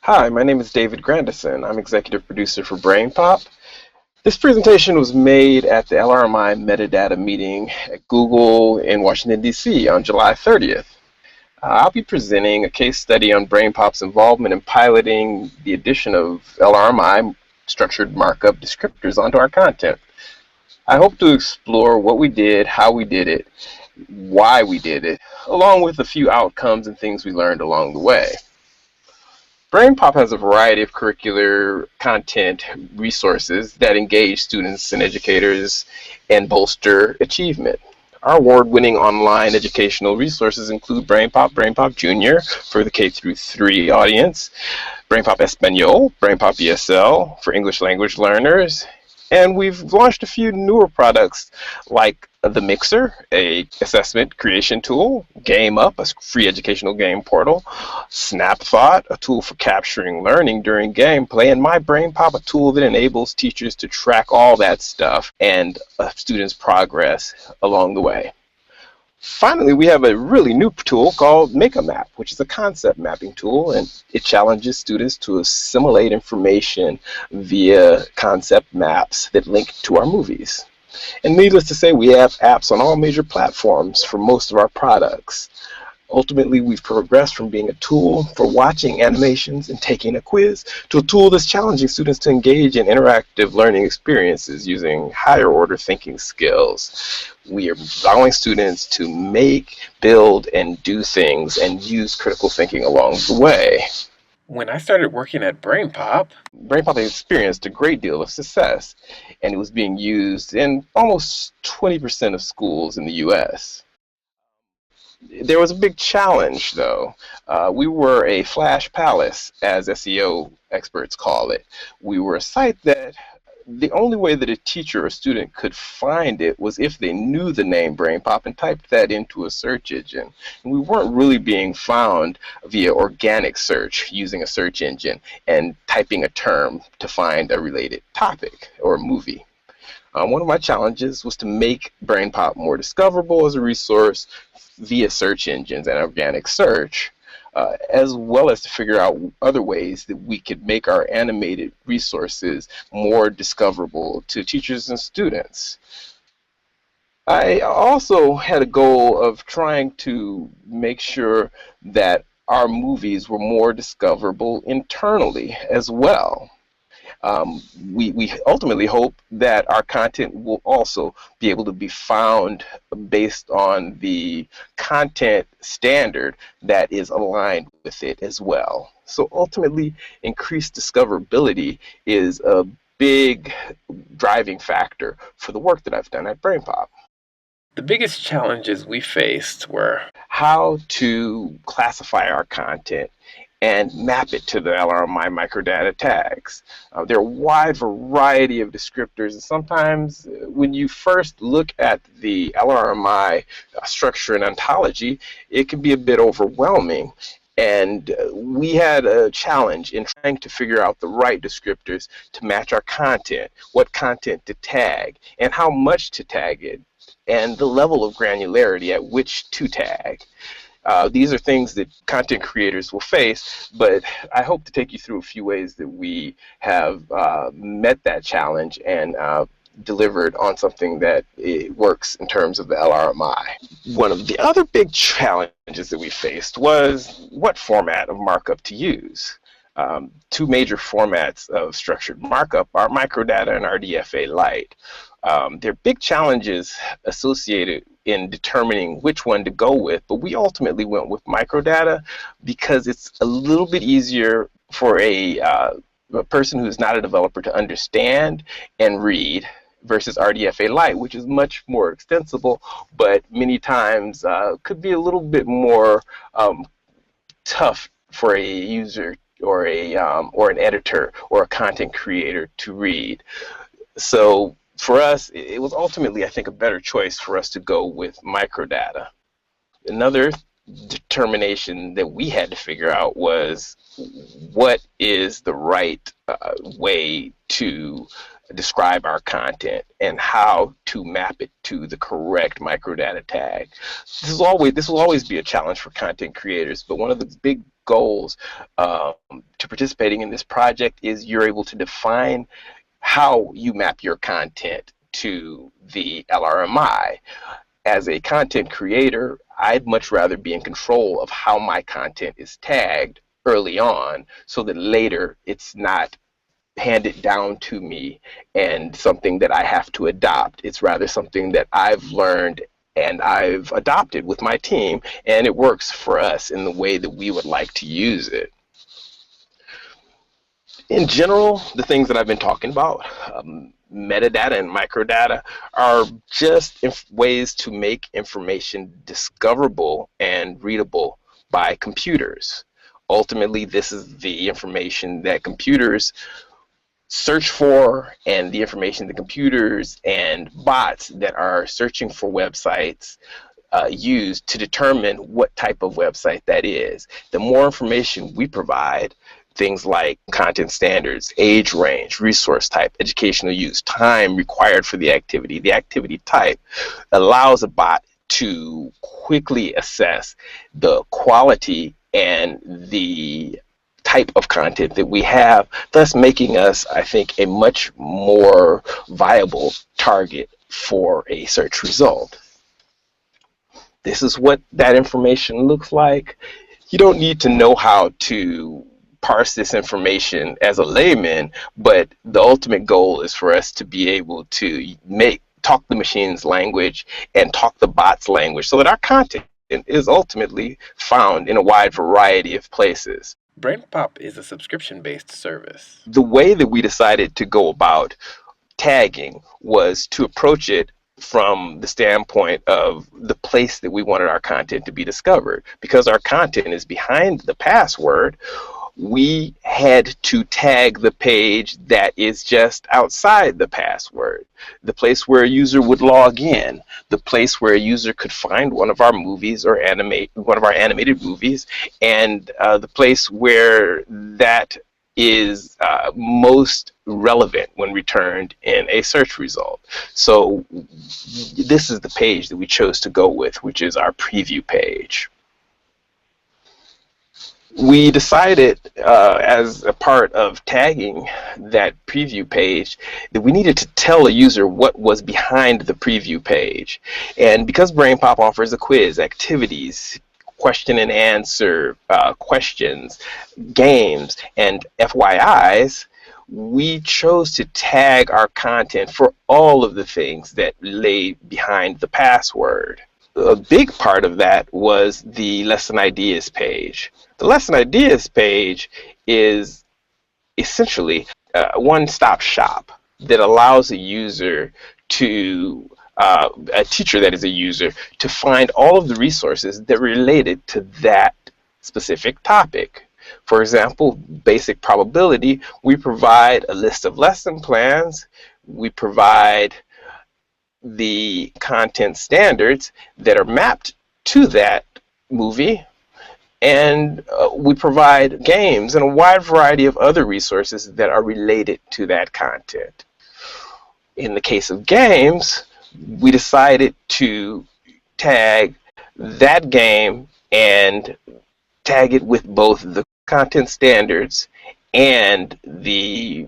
Hi, my name is David Grandison. I'm executive producer for BrainPOP. This presentation was made at the LRMI Metadata meeting at Google in Washington, D.C. on July 30th. I'll be presenting a case study on BrainPOP's involvement in piloting the addition of LRMI, structured markup descriptors, onto our content. I hope to explore what we did, how we did it, why we did it, along with a few outcomes and things we learned along the way. BrainPOP has a variety of curricular content resources that engage students and educators and bolster achievement. Our award-winning online educational resources include BrainPOP, BrainPOP Junior for the K-3 audience, BrainPOP Espanol, BrainPOP ESL for English language learners, and we've launched a few newer products like the Mixer, a assessment creation tool, Game Up, a free educational game portal, SnapThought, a tool for capturing learning during gameplay, and My BrainPOP, a tool that enables teachers to track all that stuff and students' progress along the way. Finally, we have a really new tool called Make a Map, which is a concept mapping tool, and it challenges students to assimilate information via concept maps that link to our movies. And needless to say, we have apps on all major platforms for most of our products. Ultimately, we've progressed from being a tool for watching animations and taking a quiz to a tool that's challenging students to engage in interactive learning experiences using higher order thinking skills. We are allowing students to make, build, and do things and use critical thinking along the way. When I started working at BrainPOP experienced a great deal of success, and it was being used in almost 20% of schools in the US. There was a big challenge, though. We were a flash palace, as SEO experts call it. We were a site that the only way that a teacher or student could find it was if they knew the name BrainPOP and typed that into a search engine. And we weren't really being found via organic search, using a search engine and typing a term to find a related topic or movie. One of my challenges was to make BrainPOP more discoverable as a resource via search engines and organic search, as well as to figure out other ways that we could make our animated resources more discoverable to teachers and students. I also had a goal of trying to make sure that our movies were more discoverable internally as well. We ultimately hope that our content will also be able to be found based on the content standard that is aligned with it as well. So ultimately, increased discoverability is a big driving factor for the work that I've done at BrainPOP. The biggest challenges we faced were how to classify our content and map it to the LRMI microdata tags. There are a wide variety of descriptors, and sometimes when you first look at the LRMI structure and ontology, it can be a bit overwhelming. And we had a challenge in trying to figure out the right descriptors to match our content, what content to tag, and how much to tag it, and the level of granularity at which to tag. These are things that content creators will face, but I hope to take you through a few ways that we have met that challenge and delivered on something that works in terms of the LRMI. One of the other big challenges that we faced was what format of markup to use. Two major formats of structured markup are Microdata and RDFA Lite. There are big challenges associated in determining which one to go with, but we ultimately went with Microdata because it's a little bit easier for a person who's not a developer to understand and read versus RDFA Lite, which is much more extensible, but many times could be a little bit more tough for a user or an editor or a content creator to read. So for us, it was ultimately, I think, a better choice for us to go with Microdata. Another determination that we had to figure out was what is the right way to describe our content and how to map it to the correct microdata tag. This will always be a challenge for content creators, but one of the big goals to participating in this project is you're able to define how you map your content to the LRMI. As a content creator, I'd much rather be in control of how my content is tagged early on so that later it's not handed down to me and something that I have to adopt. It's rather something that I've learned and I've adopted with my team, and it works for us in the way that we would like to use it. In general, the things that I've been talking about, metadata and microdata, are just ways to make information discoverable and readable by computers. Ultimately, this is the information that computers search for, and the information the computers and bots that are searching for websites use to determine what type of website that is. The more information we provide, things like content standards, age range, resource type, educational use, time required for the activity type, allows a bot to quickly assess the quality and the type of content that we have, thus making us, I think, a much more viable target for a search result. This is what that information looks like. You don't need to know how to parse this information as a layman, but the ultimate goal is for us to be able to talk the machine's language and talk the bot's language so that our content is ultimately found in a wide variety of places. BrainPOP is a subscription-based service. The way that we decided to go about tagging was to approach it from the standpoint of the place that we wanted our content to be discovered. Because our content is behind the password, we had to tag the page that is just outside the password, the place where a user would log in, the place where a user could find one of our movies or one of our animated movies, and the place where that is most relevant when returned in a search result. So this is the page that we chose to go with, which is our preview page. We decided as a part of tagging that preview page that we needed to tell a user what was behind the preview page. And because BrainPOP offers a quiz, activities, question and answer questions, games, and FYIs, we chose to tag our content for all of the things that lay behind the password. A big part of that was the lesson ideas page. The lesson ideas page is essentially a one-stop shop that allows a user to a teacher that is a user to find all of the resources that are related to that specific topic. For example, basic probability, we provide a list of lesson plans, we provide the content standards that are mapped to that movie, and we provide games and a wide variety of other resources that are related to that content. In the case of games, we decided to tag that game and tag it with both the content standards and the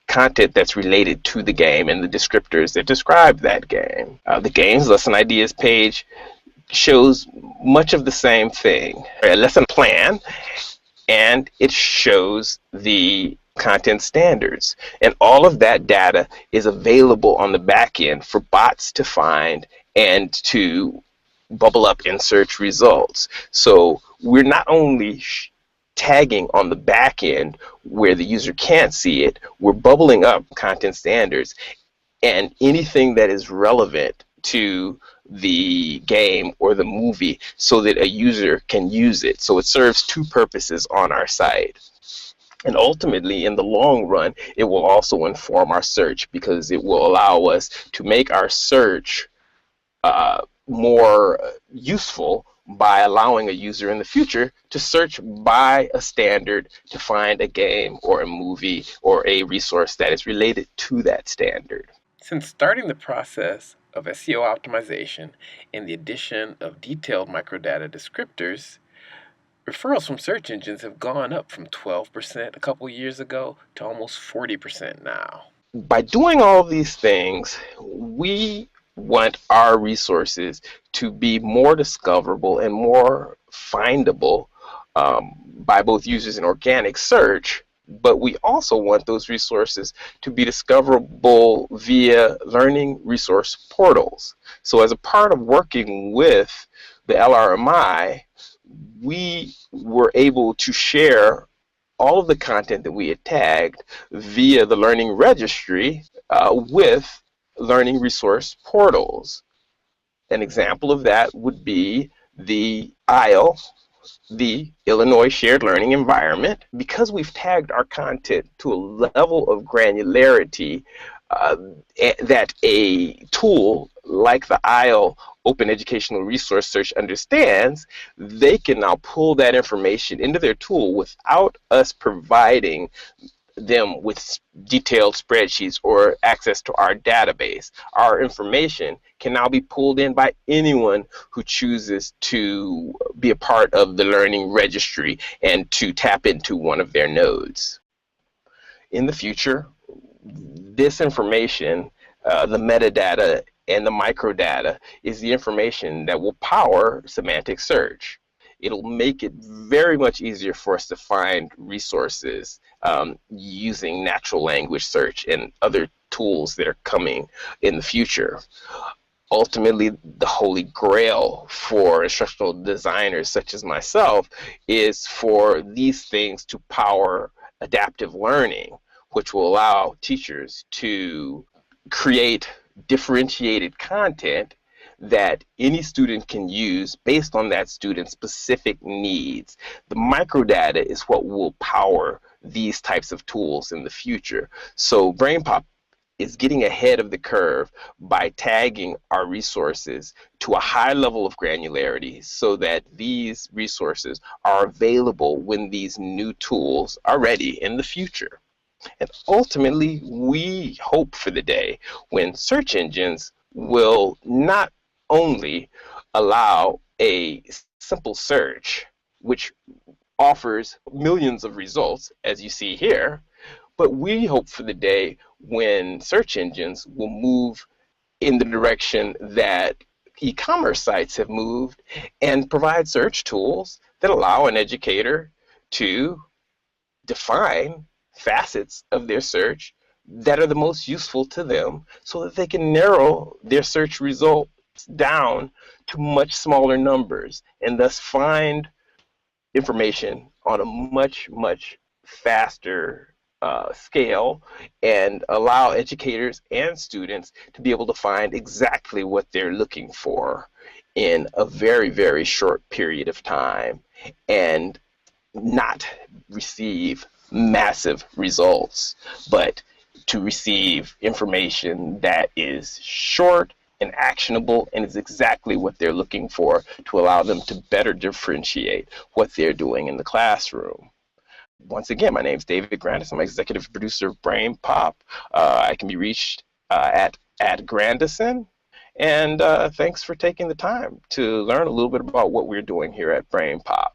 content that's related to the game and the descriptors that describe that game. The game's lesson ideas page shows much of the same thing. A lesson plan, and it shows the content standards. And all of that data is available on the back end for bots to find and to bubble up in search results. So we're not only tagging on the back end where the user can't see it, we're bubbling up content standards and anything that is relevant to the game or the movie so that a user can use it. So it serves two purposes on our site. And ultimately, in the long run, it will also inform our search because it will allow us to make our search more useful by allowing a user in the future to search by a standard to find a game or a movie or a resource that is related to that standard. Since starting the process of SEO optimization and the addition of detailed microdata descriptors, Referrals from search engines have gone up from 12% a couple years ago to almost 40% now. By doing all of these things, we want our resources to be more discoverable and more findable by both users in organic search, but we also want those resources to be discoverable via learning resource portals. So as a part of working with the LRMI, we were able to share all of the content that we had tagged via the learning registry with learning resource portals. An example of that would be the ISLE, the Illinois Shared Learning Environment. Because we've tagged our content to a level of granularity that a tool like the ISLE Open Educational Resource Search understands, they can now pull that information into their tool without us providing them with detailed spreadsheets or access to our database. Our information can now be pulled in by anyone who chooses to be a part of the learning registry and to tap into one of their nodes. In the future, this information, the metadata and the microdata, is the information that will power semantic search. It'll make it very much easier for us to find resources using natural language search and other tools that are coming in the future. Ultimately, the holy grail for instructional designers such as myself is for these things to power adaptive learning, which will allow teachers to create differentiated content that any student can use based on that student's specific needs. The microdata is what will power these types of tools in the future. So BrainPOP is getting ahead of the curve by tagging our resources to a high level of granularity so that these resources are available when these new tools are ready in the future. And ultimately, we hope for the day when search engines will not only allow a simple search, which offers millions of results, as you see here, but we hope for the day when search engines will move in the direction that e-commerce sites have moved and provide search tools that allow an educator to define facets of their search that are the most useful to them so that they can narrow their search results down to much smaller numbers and thus find information on a much, much faster scale and allow educators and students to be able to find exactly what they're looking for in a very, very short period of time and not receive massive results, but to receive information that is short and actionable and is exactly what they're looking for to allow them to better differentiate what they're doing in the classroom. Once again, my name is David Grandison. I'm executive producer of BrainPOP. I can be reached at Grandison. And thanks for taking the time to learn a little bit about what we're doing here at BrainPOP.